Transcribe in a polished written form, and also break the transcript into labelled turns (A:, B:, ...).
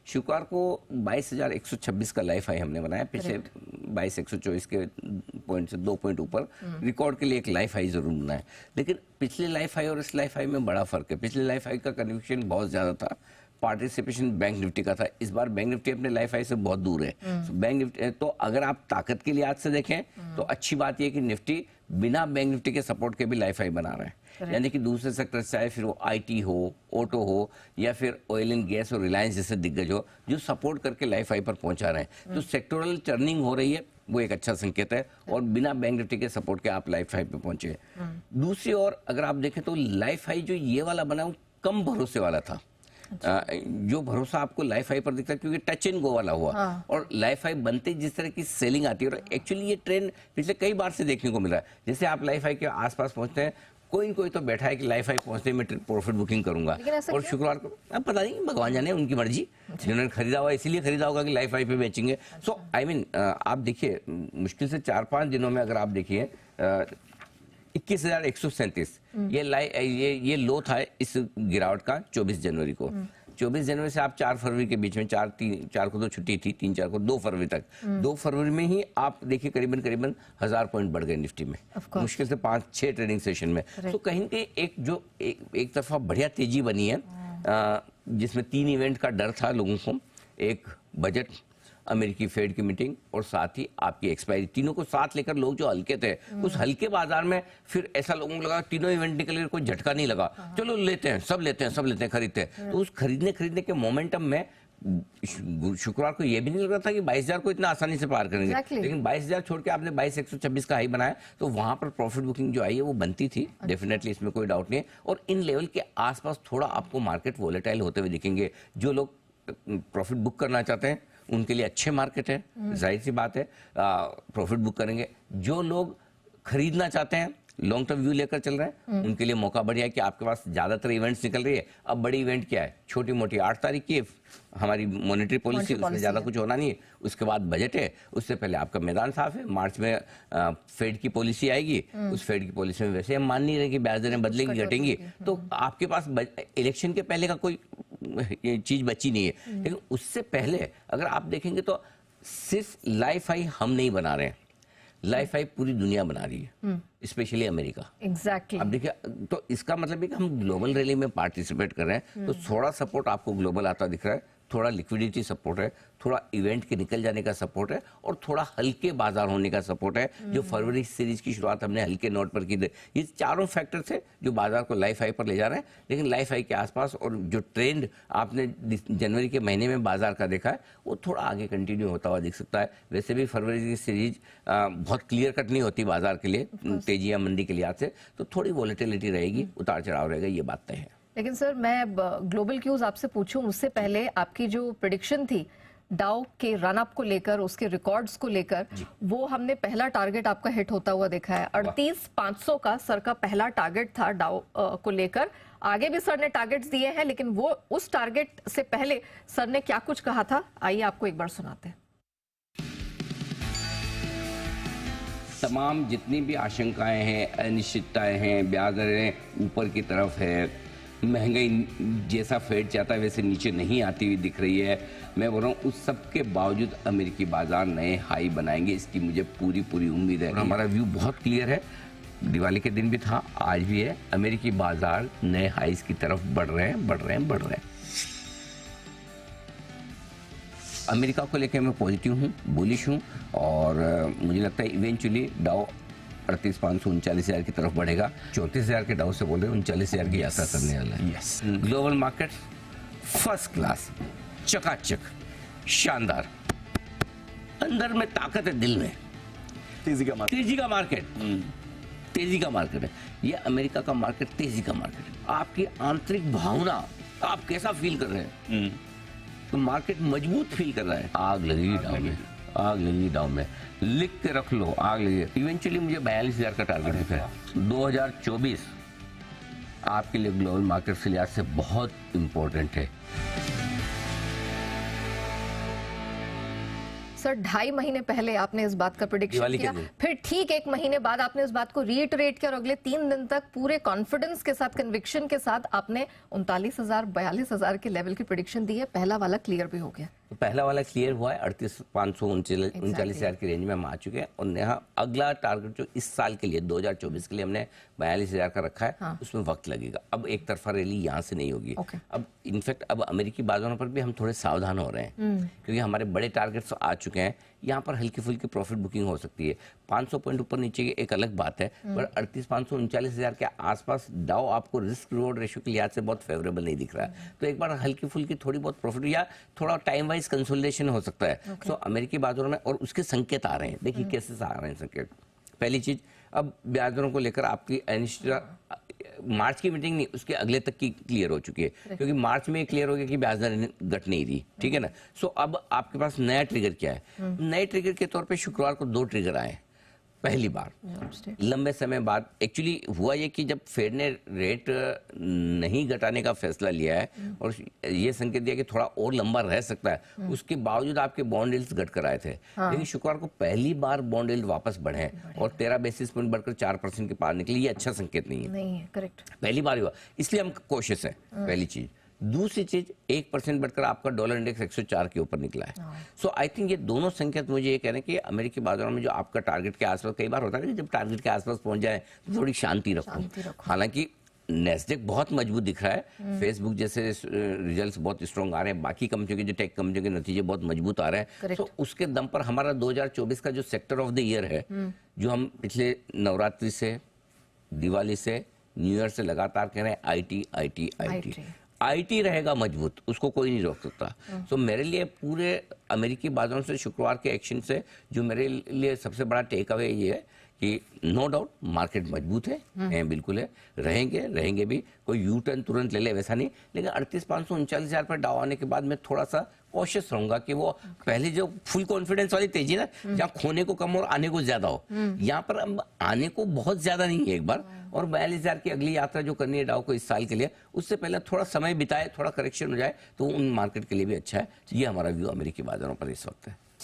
A: शुक्रवार को 22,126 का लाइफ हाई हमने बनाया, पिछले 22,124 के पॉइंट से 2 पॉइंट ऊपर रिकॉर्ड के लिए एक लाइफ हाई जरूर बनाया। लेकिन पिछले लाइफ हाई और इस लाइफ हाई में बड़ा फर्क है। पिछले लाइफ हाई का कन्विक्शन बहुत ज्यादा था, पार्टिसिपेशन बैंक निफ्टी का था। इस बार बैंक निफ्टी अपने लाइफ हाई से बहुत दूर है। बैंक निफ्टी तो अगर आप ताकत के लिहाज से देखें तो अच्छी बात यह कि निफ्टी बिना बैंक निफ्टी के सपोर्ट के भी लाइफ हाई बना रहे हैं। यानी कि दूसरे सेक्टर चाहे फिर वो आईटी हो, ऑटो हो या फिर ऑयल एंड गैस और रिलायंस जैसे दिग्गज हो, जो सपोर्ट करके लाइफ हाई पर पहुंचा रहे हैं। तो सेक्टोरल टर्निंग हो रही है, वो एक अच्छा संकेत है। और बिना बैंक निफ्टी के सपोर्ट के आप लाइफ हाई पे पहुंचे। दूसरी ओर अगर आप देखें तो लाइफ हाई जो ये वाला बना वो कम भरोसे वाला था। जो भरोसा आपको लाइफ हाई पर दिखता है क्योंकि टच एंड गो वाला हुआ। और लाइफ हाई बनते जिस तरह की सेलिंग आती है, और एक्चुअली ये ट्रेंड पिछले कई बार से देखने को मिला है। जैसे आप लाइफ हाई के आसपास पहुंचते हैं, कोई तो बैठा है कि लाइफ हाई पहुंचते मैं प्रॉफिट बुकिंग करूंगा, और शुक्रवार को अब पता नहीं, भगवान जाने, उनकी मर्जी। जिन्होंने खरीदा हुआ इसीलिए खरीदा होगा कि लाइफ हाई पे बेचेंगे। सो आई मीन आप देखिए, मुश्किल से 4-5 दिनों में अगर आप देखिए 21,137 ये लो था इस गिरावट का 24 जनवरी को। 24 जनवरी से आप 4 फरवरी के बीच में, 4 को तो छुट्टी थी, 3-4 को 2 फरवरी तक, 2 फरवरी में ही आप देखिए करीबन 1000 पॉइंट बढ़ गए निफ्टी में, मुश्किल से 5-6 ट्रेडिंग सेशन में। तो कहीं पे एक तरफा बढ़िया तेजी बनी है, जिसमें 3 इवेंट का डर था लोगों को, एक बजट, अमेरिकी फेड की मीटिंग और साथ ही आपकी एक्सपायरी, तीनों को साथ लेकर लोग जो हल्के थे, उस हल्के बाजार में फिर ऐसा लोगों को लगा तीनों इवेंट निकले, कोई झटका नहीं लगा, चलो लेते हैं, सब लेते हैं, खरीदते हैं। तो उस खरीदने के मोमेंटम में शुक्रवार को यह भी नहीं लग रहा था कि 22,000 को इतना आसानी से पार करेंगे। लेकिन 22,000 छोड़ के आपने 22,126 का हाई बनाया, तो वहां पर प्रॉफिट बुकिंग जो आई है वो बनती थी, डेफिनेटली, इसमें कोई डाउट नहीं है। और इन लेवल के आसपास थोड़ा आपको मार्केट वोलेटाइल होते हुए दिखेंगे। जो लोग प्रॉफिट बुक करना चाहते हैं उनके लिए अच्छे मार्केट है, जाहिर सी बात है, प्रॉफिट बुक करेंगे। जो लोग खरीदना चाहते हैं, लॉन्ग टर्म व्यू लेकर चल रहे हैं, उनके लिए मौका बढ़िया है कि आपके पास ज्यादातर इवेंट्स निकल रही है। अब बड़ी इवेंट क्या है, छोटी मोटी 8 तारीख की हमारी मॉनेटरी पॉलिसी, उसमें ज्यादा कुछ होना नहीं है। उसके बाद बजट है, उससे पहले आपका मैदान साफ है। मार्च में फेड की पॉलिसी आएगी, उस फेड की पॉलिसी में वैसे हम मान नहीं रहे कि ब्याज दरें बदलेंगी, घटेंगी, तो आपके पास इलेक्शन के पहले का कोई चीज बची नहीं है। लेकिन उससे पहले अगर आप देखेंगे तो सिर्फ लाइफ हाई हम नहीं बना रहे हैं, लाइफ हाई पूरी दुनिया बना रही है, स्पेशली अमेरिका।
B: एग्जैक्टली।
A: अब देखिए, तो इसका मतलब है कि हम ग्लोबल रैली में पार्टिसिपेट कर रहे हैं, तो थोड़ा सपोर्ट आपको ग्लोबल आता दिख रहा है, थोड़ा लिक्विडिटी सपोर्ट है, थोड़ा इवेंट के निकल जाने का सपोर्ट है, और थोड़ा हल्के बाजार होने का सपोर्ट है। जो फरवरी सीरीज की शुरुआत हमने हल्के नोट पर की थी, ये चारों फैक्टर थे जो बाजार को लाइफ हाई पर ले जा रहे हैं। लेकिन लाइफ हाई के आसपास और जो ट्रेंड आपने जनवरी के महीने में बाजार का देखा है, वो थोड़ा आगे कंटिन्यू होता हुआ दिख सकता है। वैसे भी फरवरी की सीरीज बहुत क्लियर कट नहीं होती बाजार के लिए, तेजी या मंदी के लिहाज से, तो थोड़ी वॉलेटिलिटी रहेगी, उतार चढ़ाव रहेगा, ये बात तय है।
B: लेकिन सर, मैं ग्लोबल क्यूज आपसे पूछूं उससे पहले आपकी जो प्रेडिक्शन थी डाउ के रन अप को लेकर, उसके रिकॉर्ड्स को लेकर, वो हमने पहला टारगेट आपका हिट होता हुआ देखा है। 38,500 का सर का पहला टारगेट था डाउ को लेकर। आगे भी सर ने टारगेट्स दिए हैं, लेकिन वो उस टारगेट से पहले सर ने क्या कुछ कहा था, आइए आपको एक बार सुनाते हैं।
A: तमाम जितनी भी आशंकाएं हैं, अनिश्चितताएं हैं, ब्याज दरें ऊपर की तरफ है, महंगाई जैसा फेड चाहता है वैसे नीचे नहीं आती हुई दिख रही है, मैं बोल रहा हूँ उस सब के बावजूद अमेरिकी बाजार नए हाई बनाएंगे, इसकी मुझे पूरी उम्मीद है। हमारा व्यू बहुत क्लियर है, दिवाली के दिन भी था, आज भी है, अमेरिकी बाजार नए हाईज की तरफ बढ़ रहे हैं। अमेरिका को लेकर मैं पॉजिटिव हूँ, बुलिश हूँ, और मुझे लगता है इवेंचुअली डाउ 38,539 की तरफ बढ़ेगा। 34,000 के डाउ से बोल रहे 39,000 की यात्रा करने वाला है। Yes, global market first class, चकाचक, शानदार, अंदर में ताकत है, दिल में तेजी का मार्केट है। ये अमेरिका का मार्केट तेजी का मार्केट है। आपकी आंतरिक भावना, आप कैसा फील कर रहे हैं, तो मार्केट मजबूत फील कर रहा है। आग लगी डाउन में, लिख के रख लो, आग लगी। इवेंचुअली मुझे 42,000 का टारगेट दिखा है। 2024 आपके लिए ग्लोबल मार्केट के लिहाज से बहुत इंपॉर्टेंट है।
B: सर 2.5 महीने पहले आपने इस बात का प्रेडिक्शन
A: दिवाली के
B: किया,
A: दिन।
B: फिर ठीक 1 महीने बाद आपने इस बात को रीइटरेट किया और अगले 3 दिन तक पूरे कॉन्फिडेंस के साथ, कन्विक्शन के साथ आपने 39,000 42,000 के लेवल की प्रेडिक्शन दी है। पहला वाला क्लियर भी हो गया।
A: तो पहला वाला क्लियर हुआ है, 38,539 के रेंज में हम आ चुके हैं। और यहाँ अगला टारगेट जो इस साल के लिए 2024 के लिए हमने 42,000 का रखा है,
B: हाँ।
A: उसमें वक्त लगेगा। अब एक तरफा रैली यहाँ से नहीं होगी।
B: Okay.
A: अब इनफैक्ट अब अमेरिकी बाजारों पर भी हम थोड़े सावधान हो रहे हैं, क्योंकि हमारे बड़े टारगेट्स आ चुके हैं। यहाँ पर हल्की फुल्की प्रॉफिट बुकिंग हो सकती है। 500 पॉइंट ऊपर नीचे की एक अलग बात है, पर 38,539,000 के आसपास डाउ आपको रिस्क रिवॉर्ड रेशियो के लिहाज से बहुत फेवरेबल नहीं दिख रहा है। तो एक बार हल्की फुल्की थोड़ी बहुत प्रॉफिट या थोड़ा टाइम वाइज कंसोलिडेशन हो सकता है। सो अमेरिकी बाजारों में और उसके संकेत आ रहे हैं। देखिए कैसे से आ रहे हैं संकेत। पहली चीज, अब ब्याज दरों को लेकर आपकी अनिश्चितता मार्च की मीटिंग नहीं, उसके अगले तक की क्लियर हो चुकी है, क्योंकि मार्च में क्लियर हो गया कि ब्याज दर घट नहीं रही, ठीक है ना। सो अब आपके पास नया ट्रिगर क्या है? नए ट्रिगर के तौर पे शुक्रवार को 2 ट्रिगर आए पहली बार लंबे समय बाद। एक्चुअली हुआ ये कि जब फेड ने रेट नहीं घटाने का फैसला लिया है और ये संकेत दिया कि थोड़ा और लंबा रह सकता है, उसके बावजूद आपके बॉन्ड यील्ड्स घट कर आए थे। लेकिन शुक्रवार को पहली बार बॉन्ड यील्ड वापस बढ़े और 13 बेसिस पॉइंट बढ़कर 4% के पार निकले। ये अच्छा संकेत नहीं है,
B: नहीं है, करेक्ट।
A: पहली बार हुआ, इसलिए हम कोशिश है। पहली चीज। दूसरी चीज, 1% बढ़कर आपका डॉलर इंडेक्स 104 के ऊपर निकला है। सो आई थिंक ये दोनों संकेत मुझे ये कह रहे हैं कि अमेरिकी बाजारों में जो आपका टारगेट के आसपास, कई बार होता है कि जब टारगेट के आसपास पहुंच जाए तो थोड़ी शांति रखो। हालांकि नेस्डेक बहुत मजबूत दिख रहा है, फेसबुक जैसे रिजल्ट्स बहुत स्ट्रॉन्ग आ रहे हैं, बाकी कंपनियों के जो टेक कंपनियों के नतीजे बहुत मजबूत आ रहे हैं। तो उसके दम पर हमारा 2024 का जो सेक्टर ऑफ द ईयर है, जो हम पिछले नवरात्रि से, दिवाली से, न्यू ईयर से लगातार कह रहे हैं, आईटी रहेगा मजबूत, उसको कोई नहीं रोक सकता। सो मेरे लिए पूरे अमेरिकी बाजारों से शुक्रवार के एक्शन से जो मेरे लिए सबसे बड़ा टेक अवे ये है कि नो डाउट मार्केट मजबूत है, बिल्कुल है, रहेंगे भी। कोई यू टर्न तुरंत ले ले वैसा नहीं, लेकिन 38,539,000 पर डाउ आने के बाद मैं थोड़ा सा कॉशियस रहूंगा कि वो पहले जो फुल कॉन्फिडेंस वाली तेजी ना, जहाँ खोने को कम और आने को ज्यादा हो, यहाँ पर अब आने को बहुत ज्यादा नहीं है एक बार। और 42,000 की अगली यात्रा जो करनी है डाउ को इस साल के लिए, उससे पहले थोड़ा समय बिताए, थोड़ा करेक्शन हो जाए तो उन मार्केट के लिए भी अच्छा है। ये हमारा व्यू अमेरिकी बाजारों पर इस वक्त है।